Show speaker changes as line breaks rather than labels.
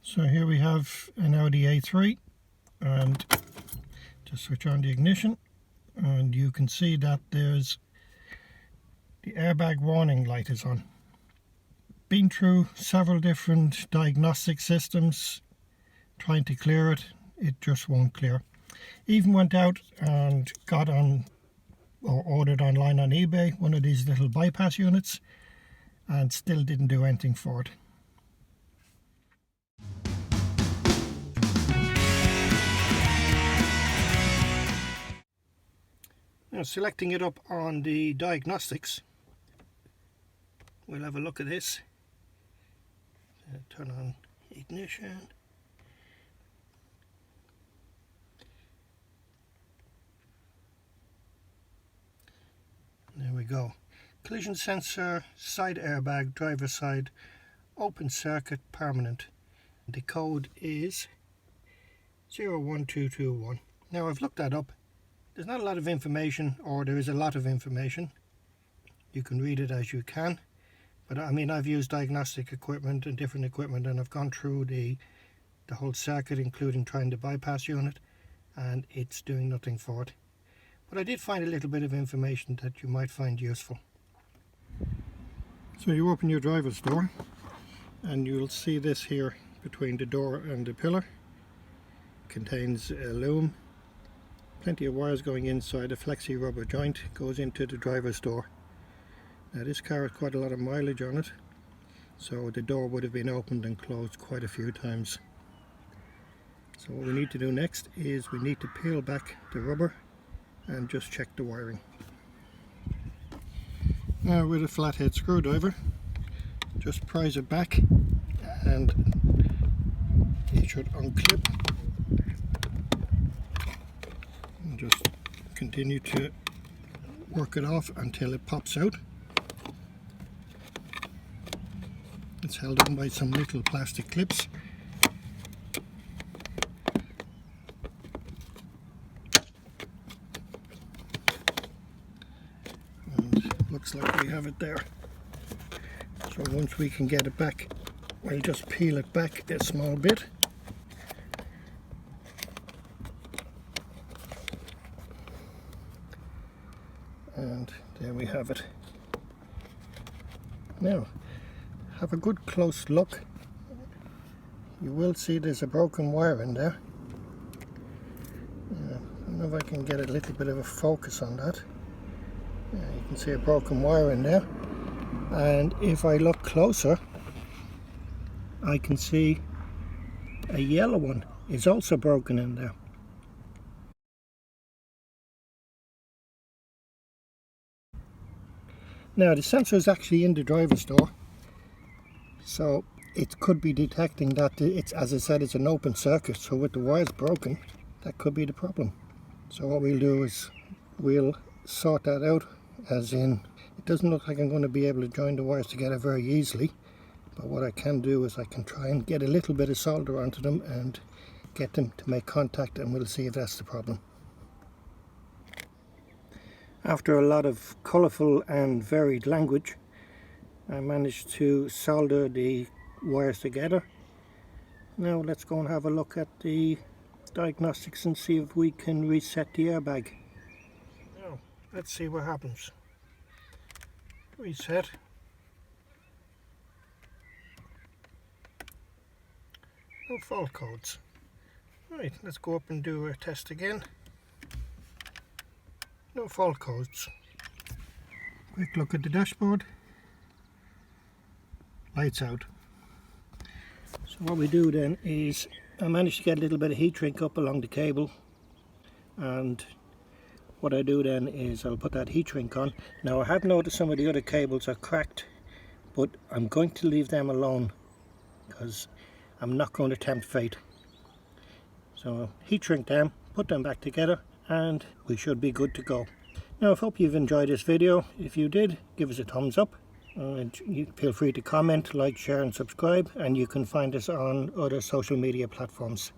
So here we have an Audi A3, and just switch on the ignition and you can see that there's the airbag warning light is on. Been through several different diagnostic systems trying to clear it, it just won't clear. Even went out and got on or ordered online on eBay one of these little bypass units and still didn't do anything for it. Now, selecting it up on the diagnostics, we'll have a look at this. Turn on ignition. There we go. Collision sensor, side airbag, driver side, open circuit, permanent. The code is 01221. Now I've looked that up. There's not a lot of information, or there is a lot of information. You can read it as you can. But I mean, I've used diagnostic equipment and different equipment, and I've gone through the whole circuit, including trying the bypass unit, and it's doing nothing for it. But I did find a little bit of information that you might find useful. So you open your driver's door and you'll see this here between the door and the pillar. It contains a loom, plenty of wires going inside. A flexi rubber joint goes into the driver's door. Now this car has quite a lot of mileage on it, so the door would have been opened and closed quite a few times. So what we need to do next is we need to peel back the rubber and just check the wiring. Now with a flathead screwdriver, just prise it back and it should unclip, and just continue to work it off until it pops out. It's held on by some little plastic clips. Looks like we have it there. So once we can get it back, we'll just peel it back a small bit. And there we have it. Now, have a good close look. You will see there's a broken wire in there. I don't know if I can get a little bit of a focus on that. You can see a broken wire in there, and if I look closer I can see a yellow one is also broken in there. Now the sensor is actually in the driver's door, so it could be detecting that it's, as I said, it's an open circuit, so with the wires broken that could be the problem. So what we'll do is we'll sort that out, as in it doesn't look like I'm going to be able to join the wires together very easily, but what I can do is I can try and get a little bit of solder onto them and get them to make contact, and we'll see if that's the problem. After a lot of colourful and varied language, I managed to solder the wires together. Now let's go and have a look at the diagnostics and see if we can reset the airbag. Let's see what happens. Reset. No fault codes. Right, let's go up and do a test again. No fault codes. Quick look at the dashboard. Lights out. So what we do then is, I managed to get a little bit of heat shrink up along the cable, and what I do then is I'll put that heat shrink on. Now I have noticed some of the other cables are cracked, but I'm going to leave them alone because I'm not going to tempt fate. So heat shrink them, put them back together, and we should be good to go. Now I hope you've enjoyed this video. If you did, give us a thumbs up, and you feel free to comment, like, share and subscribe, and you can find us on other social media platforms.